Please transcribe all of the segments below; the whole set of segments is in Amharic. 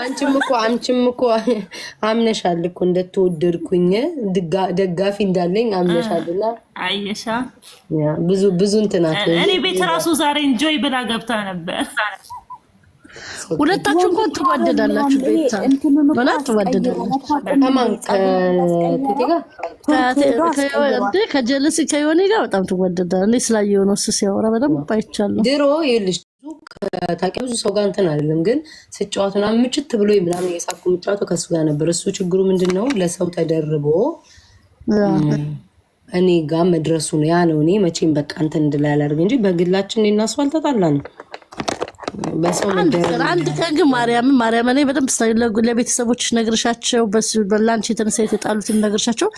አንቺም እኮ አምነሻል እኮ እንደተወደድኩኝ ደጋፊ እንዳለኝ አምነሻልና አይሻ ብዙ እንትናት እኔ ቤት ራሱ ዛሬ እንጆይ ብላ ገብታ ነበር። ሁለታችሁ እንኳን ትወደዳላችሁ። ቤታ ማለት ትወደዳላችሁ። ከማን ከጀለሲ ከዮኒ ጋር በጣም ትወደዳለች። እኔ ስላየው ነው ሲያወራ በደንብ አይቻለሁ። ድሮ ይልሽ ታውቂው ሰው ጋር እንትን አይደለም ግን ስጫወት ምናምን ምችት ብሎ ምናምን የሳቁ ምጫወቱ ከሱ ጋር ነበር። እሱ ችግሩ ምንድነው ለሰው ተደርቦ እኔ ጋር መድረሱ ነው። ያ ነው እኔ መቼም በቃ እንትን እንድላላርግ እንጂ በግላችን እኔና እሱ አልተጣላንም። በሰው አንድ ቀን ማርያም እኔ በደንብ ሳይለጉ ለቤተሰቦች ነግርሻቸው በላንቺ የተነሳ የተጣሉትን ነግርሻቸው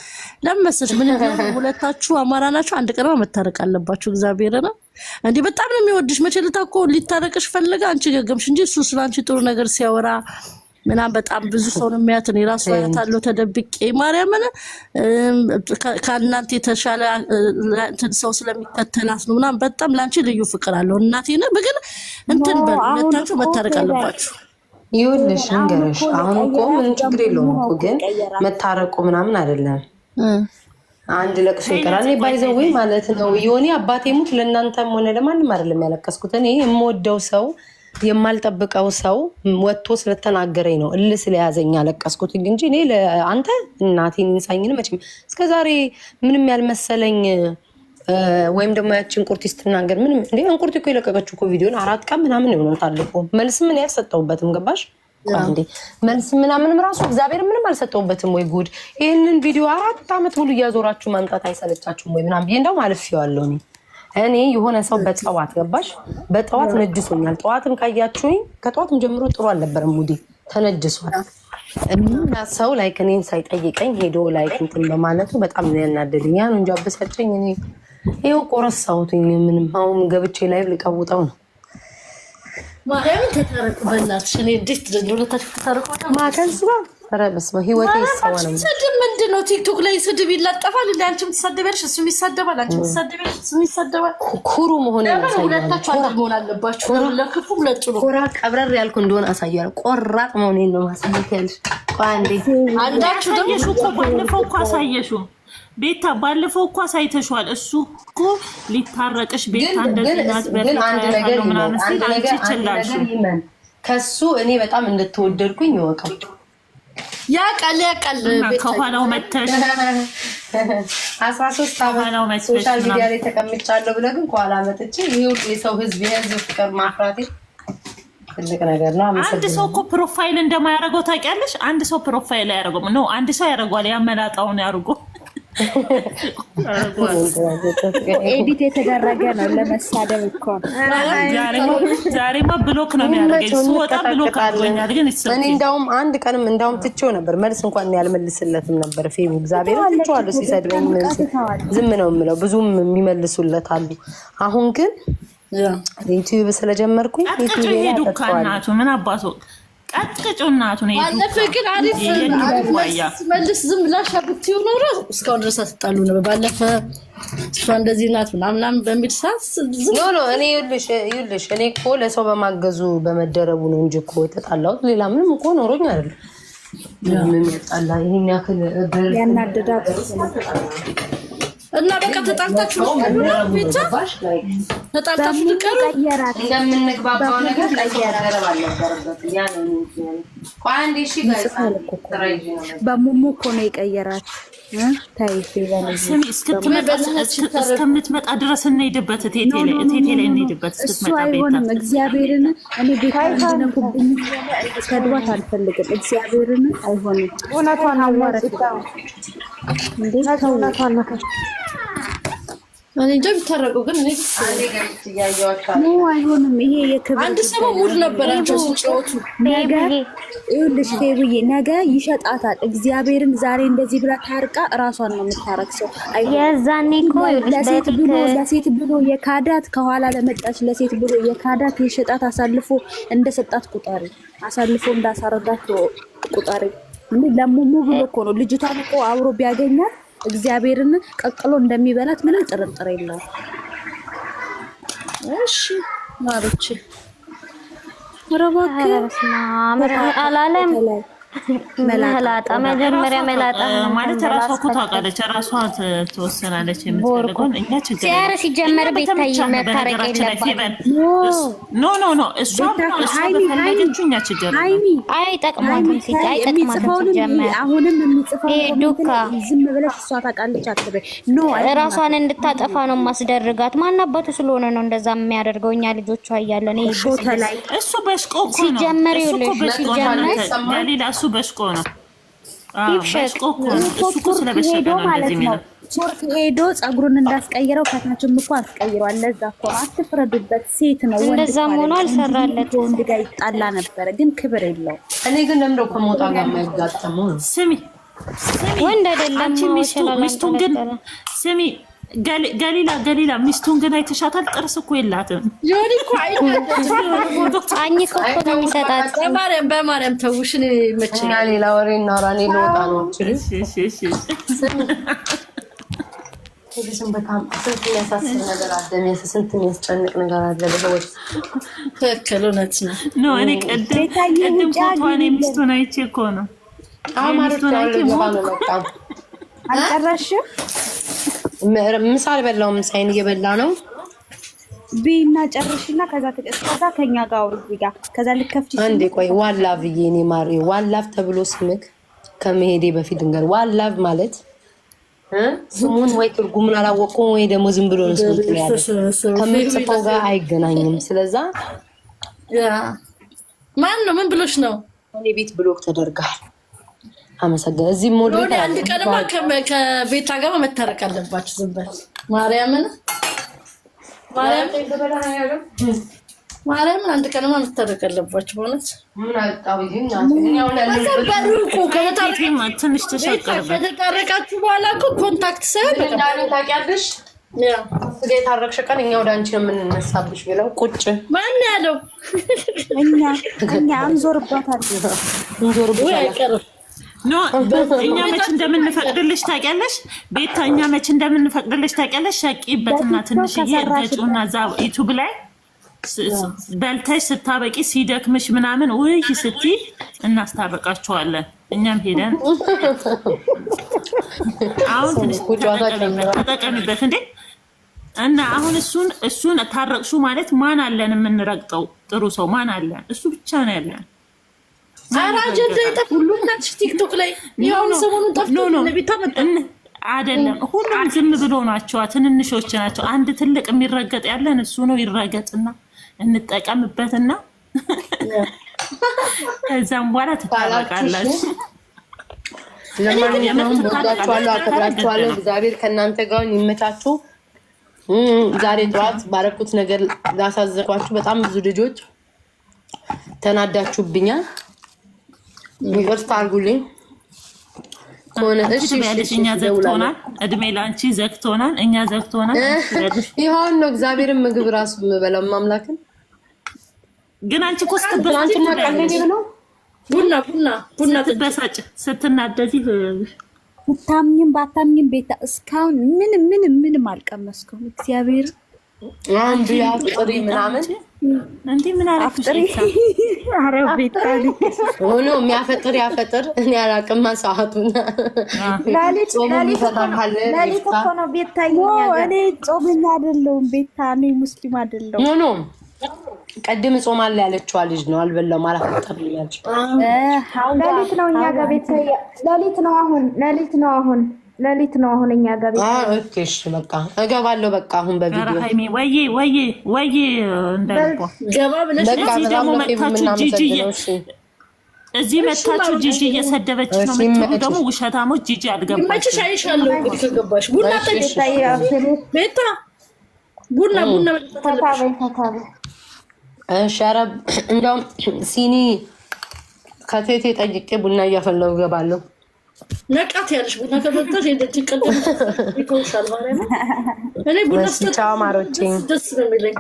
ለምመስልሽ ምን ሁለታችሁ አማራ ናችሁ አንድ ቀን መታረቅ አለባችሁ። እግዚአብሔር ነው እንዴ በጣም ነው የሚወድሽ። መቼ ልታቆ ሊታረቅሽ ፈለገ አንቺ ገገምሽ እንጂ እሱ ስላንቺ ጥሩ ነገር ሲያወራ ምናም በጣም ብዙ ሰው ነው የሚያት ነው ራሱ ያታለው ተደብቄ ማርያምን ካናንተ ተሻለ ሰው ስለሚከተላት ነው ምናም በጣም ላንቺ ልዩ ፍቅር አለው። እናቴ ነው በግን እንትን በመታችሁ መታረቅ አለባችሁ። ይኸውልሽ እንገርሽ አሁን እኮ ምን ችግር የለውም እኮ ግን መታረቁ ምናምን አይደለም። አንድ ለቅሶ ይቀራል ባይዘው ማለት ነው። ዮኒ አባቴ ሙት ለእናንተም ሆነ ለማንም አይደለም ያለቀስኩት። እኔ የምወደው ሰው የማልጠብቀው ሰው ወጥቶ ስለተናገረኝ ነው እልህ ስለያዘኝ ያለቀስኩት እንጂ እኔ ለአንተ እናቴን እንሳኝን መቼም እስከዛሬ ምንም ያልመሰለኝ ወይም ደግሞ ያችን እንቁርቲ ስትናገር ምንም እንዴ እንቁርቲ እኮ የለቀቀችው እኮ ቪዲዮን 4 ቀን ምናምን ይሆናል እኮ መልስ ምን ያልሰጠውበትም ገባሽ እንዴ መልስ ምናምንም ራሱ እግዚአብሔር ምንም አልሰጠውበትም ወይ ጉድ። ይሄንን ቪዲዮ 4 አመት ሙሉ እያዞራችሁ ማምጣት አይሰለቻችሁም ወይ ምናምን ብዬ እንደው አልፌዋለሁ። እኔ የሆነ ሰው በጠዋት ገባሽ በጠዋት ነድሶኛል። ጠዋትም ካያችሁኝ ከጠዋትም ጀምሮ ጥሩ አልነበረም ሙዲ ተነድሷል። እና ሰው ላይክ እኔን ሳይጠይቀኝ ሄዶ ላይክ እንትን በማለቱ በጣም ነው ያናደደኝ። ያን እንጃ በሰጨኝ እኔ ይሄው ቆረሳውትኝ ምንም አሁን ገብቼ ላይ ልቀውጣው ነው። ማርያም ተታረቁ በእናትሽ እኔ እንዴት እንደሆነታችሁ ተታረቁ ማከንስ ነው ረበስማ ህይወቴ ይሰዋ ነው። ስድብ ምንድነው? ቲክቶክ ላይ ስድብ ይላጠፋል እንዴ? አንቺም ትሰደበልሽ እሱም ይሰደባል። አንቺም ትሰደበልሽ እሱም ይሰደባል። ኩሩ መሆን ያሳያል። ሁለታችሁ አንድ መሆን አለባችሁ። ለክፉም ለጥሩ ኩራ ቀብረር ያልኩ እንደሆነ አሳያለሁ። ቆራጥ መሆኔን ነው ማሳየት ያለሽ። አንዴ አንዳችሁ ደግሞ እኮ ባለፈው እኮ አሳየሽው ቤታ ባለፈው እኮ አሳይተሽዋል። እሱ እኮ ሊታረቅሽ ቤታ እንደዚህናት በርካታ ነው ምናምን ሲል አንቺ ችላሽ ከሱ እኔ በጣም እንደተወደድኩኝ ይወቀው ያቃል ከኋላው መተሽ 13 አመት ሶሻል ሚዲያ ላይ ተቀምጫለሁ ብለህ ግን ከኋላ መጥቼ ይሄው የሰው ህዝብ ፍቅር ማፍራቴ ትልቅ ነገር ነው። አንድ ሰው እኮ ፕሮፋይል እንደማያደርገው ታውቂያለሽ? አንድ ሰው ፕሮፋይል አያደርገውም ነው አንድ ሰው ያደርገዋል። ያመላጣውን ያርጉ ኤዲት የተደረገ ነው ለመሳደብ እኮ ዛሬማ ብሎክ ነው የሚያደርገኝ። ስወጣ ብሎክ አድርጎኛል። ግን እኔ እንደውም አንድ ቀንም እንደውም ትቼው ነበር መልስ እንኳን ያልመልስለትም ነበር። ፌሚ እግዚአብሔር ትቼዋለሁ። ሲሰድበኝ ዝም ነው የምለው። ብዙም የሚመልሱለት አሉ። አሁን ግን ዩቲዩብ ስለጀመርኩኝ ዩቲዩብ ሄዱ ካናቱ ምን አባቱ ቀጥቅጭው እናቱ ነው ባለፈ ግን አሪፍ መልስ ዝም ብላሽ አብትዩ ነው እስካሁን ድረስ አትጣሉ ነው። ባለፈ እሷ እንደዚህ ናት ምናምን በሚል ሰዓት ኖ እኔ ይልሽ እኔ እኮ ለሰው በማገዙ በመደረቡ ነው እንጂ እኮ የተጣላሁት ሌላ ምንም እኮ ኖሮኝ አይደለም። ምን ያጣላ ይሄን ያክል ያናደዳት እና በቃ ተጣልታችሁ ነው ብቻ ተጣልታችሁ ትቀሩ እንደምንግባባው ነገር ለየራረብ አልነበረበት ያ ነው ቋንዴ እሺ ጋይስ በሙሙ እኮ ነው የቀየራት ታይቴ ስሚ እስከምትመጣ ድረስ እንሄድበት ቴቴ ላይ እንሄድበት እስከምትመጣ አይሆንም። እግዚአብሔርን እኔ ቤት እንድነኩብኝ ሰድባት አልፈልግም። እግዚአብሔርን አይሆንም። እውነቷን አዋረድ እንዴት ታውቃለህ? እኔ እንጃ ቢታረቁ ግን እኔ ነው አይሆንም። ይሄ የክብር አንድ ሰው ሙድ ነበራቸው ሲጫወቱ ነገ ይኸውልሽ ፌብዬ ነገ ይሸጣታል። እግዚአብሔርን ዛሬ እንደዚህ ብላ ታርቃ እራሷን ነው የምታረክሰው። የዛኔ እኮ ለሴት ብሎ የካዳት ከኋላ ለመጣች ለሴት ብሎ የካዳት የሸጣት አሳልፎ እንደሰጣት ቁጣሪ አሳልፎ እንዳሳረዳት ቁጣሪ እንዴ ለሙሙ ብሎ እኮ ነው ልጅቷን እኮ አብሮ ቢያገኛት እግዚአብሔርን ቀቅሎ እንደሚበላት ምንም ጥርጥር የለውም። እሺ ማሮቼ ረባክ አላለም መላጣ መጀመሪያ መላጣ ማለት ራሷ እኮ ታውቃለች፣ ራሷ ትወሰናለች የምትፈልገው። እኛ ችግር ሲያረ ሲጀመር ቤታይ መታረቅ የለባትም። ኖ እሷ በፈለገችው እኛ ችግር አይጠቅማትም። አይጠቅማትም ሲጀመር አሁንም የሚጽፈው ዱካ ዝም ብለሽ እሷ ታውቃለች አትበይ። ኖ ራሷን እንድታጠፋ ነው ማስደርጋት። ማናባቱ ስለሆነ ነው እንደዛ የሚያደርገው። እኛ ልጆቿ እያለን ይሄ ሾተ ላይ እሱ በሽቆ እኮ ነው ሲጀመር ገሊላ እሱ በሽቆ ነው። በሽቆ እኮ ነው እሱ ስለበሸቀ ነው እንደዚህ የሚለው። ቱርክ ሄዶ ጸጉሩን እንዳስቀይረው ከታችም እኮ አስቀይሯል። ለዛ እኮ አትፍረዱበት። ሴት ነው ወንድ እንደዛ ሆኖ አልሰራለት ወንድ ጋር ይጣላ ነበረ፣ ግን ክብር የለው። እኔ ግን ለምንድነው ከሞጣ ጋር የማይጋጠመው? ስሚ ወንድ አይደለም ሚስቱን ግን ስሚ ገሊላ ሚስቱን ግን አይተሻታል? ጥርስ እኮ የላትም። ጆኒ እኮ አኝኮ እኮ ነው የሚሰጣት። በማርያም ተውሽን መችኛ ሌላ ወሬ እናውራ። እኔ ልወጣ ነው። እሺ በጣም ስንት የሚያሳስብ ነገር አለ፣ ስንት የሚያስጨንቅ ነገር አለ። በሰዎች ትክክል፣ እውነት ነው። ኖ እኔ ቅድም ፎቶዋን የሚስቱን አይቼ እኮ ነው ሚስቱን አይቼ ነው መጣ። አልጨረስሽም? ምሳ አልበላሁም። ምሳዬን እየበላ ነው። ቢና ጨርሽና ከዛ ከኛ ጋር አውሪ ጋር ከዛ ልከፍቺ አንዴ ቆይ። ዋላቭዬ እኔ ማሪ ዋላቭ ተብሎ ስምክ ከመሄዴ በፊት እንገር ዋላቭ ማለት ስሙን ወይ ትርጉሙን አላወቀውም ወይ ደግሞ ዝም ብሎ ነው ስሙት ያለው ከምትጽፈው ጋር አይገናኝም። ስለዛ ማን ነው ምን ብሎሽ ነው? እኔ ቤት ብሎክ ተደርጋል። አመሰግናለሁ። እዚህ ሞድ አንድ ቀንማ ከቤታ ጋር መታረቅ አለባችሁ። ዝም በል ማርያምን አንድ ቀንማ መታረቅ አለባችሁ። በእውነት ምን አጣው ይሄን ትንሽ ተሻቀርበት ከተታረቃችሁ በኋላ እኮ ኮንታክት ሳይሆን ታውቂያለሽ። የታረቅሽ ቀን እኛ ወደ አንቺ የምንነሳብሽ ብለው ቁጭ ማን ያለው እኛ እንዞርባታለን። አይቀርም ኖ እኛ መች እንደምንፈቅድልሽ ታውቂያለሽ? ቤታ እኛ መች እንደምንፈቅድልሽ ታውቂያለሽ? ሸቂበትና ትንሽዬ እርገጩና እዛ ዩቱብ ላይ በልተሽ ስታበቂ ሲደክምሽ ምናምን ውይ ስትይ እናስታርቃቸዋለን። እኛም ሄደን አሁን ትንሽ ተጠቀሚበት እንዴ። እና አሁን እሱን ታረቅሹ ማለት ማን አለን የምንረግጠው? ጥሩ ሰው ማን አለን? እሱ ብቻ ነው ያለን። አራጀንደ ይጠፍ ሁሉም ታች ቲክቶክ ላይ ይሁን ሰሞኑን ጠፍቶ ለቤታ መጣ አይደለም። ሁሉም ዝም ብሎ ናቸው፣ ትንንሾች ናቸው። አንድ ትልቅ የሚረገጥ ያለን እሱ ነው። ይረገጥና እንጠቀምበትና ከዛም በኋላ ትታረቃላችሁ። ለማንኛውም ወዳችኋለሁ፣ አከብራችኋለሁ። እግዚአብሔር ከእናንተ ጋር ይመቻችሁ። ዛሬ ጠዋት ባረኩት ነገር ላሳዘኳችሁ በጣም ብዙ ልጆች ተናዳችሁብኛል። ይቅርታ አድርጉልኝ። እኛ ዘግቶናል። እድሜ ለአንቺ ዘግቶናል። እኛ ዘግቶናል። ይሁን ነው እግዚአብሔርን ምግብ ራሱ የምበላው ማምላክን ግን አንቺ እኮ ቡና ስትበሳጭ ስትናደጂ ብታምኝም ባታምኝም ቤታ እስካሁን ምንም አልቀመስኩም። እግዚአብሔር አንዱ ያፍጥሪ ምናምን እንዴ ምን አረፍሽ? ኧረ ቤታ ሆኖ የሚያፈጥር ያፈጥር እኔ አላውቅም። ሰዓቱን ላሊት እኮ ነው ቤታ። እኔ ጾመኛ አይደለሁም ቤታ፣ እኔ ሙስሊም አይደለሁም። ኖ ቀድም ጾማለሁ ያለችዋ ልጅ ነው። አልበላሁም አላፈጠርም ያለች ሌሊት ነው እኛ ጋር ቤት ሌሊት ነው አሁን እኛ ጋር ቤት። ኦኬ እሺ በቃ እገባለሁ። በቃ አሁን በቪዲዮ ሃይሚ ወይ እንዳልኩ ገባ ብለሽ እዚህ ደግሞ መታችሁ ጂጂ እዚህ መታችሁ ጂጂ እየሰደበች ነው የምትሉ ደግሞ ውሸታሞች። ጂጂ አልገባችም። መችሽ አይሻለሁ እንግዲህ ከገባሽ ቡና ጠጪ ቤታ ቡና ተታበይ ሸረብ እንደውም ሲኒ ከቴቴ ጠይቄ ቡና እያፈላሁ እገባለሁ። ነቃት ያለሽ ቡና ከጠጣሽ እንደዚህ ቀደም ይተውሻል ማለት ነው። እኔ ቡና ቻው ማሮቼ፣ ደስ ነው የሚለኝ።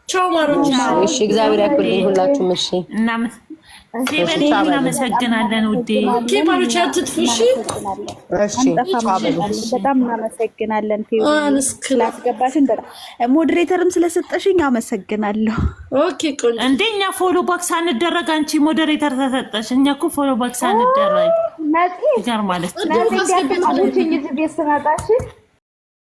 ቻው ማሮቼ። እሺ እግዚአብሔር ያክብርልኝ ሁላችሁም። እሺ ፌቨን እናመሰግናለን ውዴ። ኬባሎች አትጥፉሽ። በጣም እናመሰግናለን ፌቨን ስላስገባሽን፣ በጣም ሞዴሬተርም ስለሰጠሽኝ አመሰግናለሁ። ኦኬ ቆንጆ። እንደኛ ፎሎ ባክስ አንደረግ አንቺ ሞዴሬተር ተሰጠሽ። እኛ እኮ ፎሎ ባክስ አንደረግ ነፂ ጋር ማለት ነው። ነፂ ያተማለችኝ እዚህ ቤት ስመጣሽ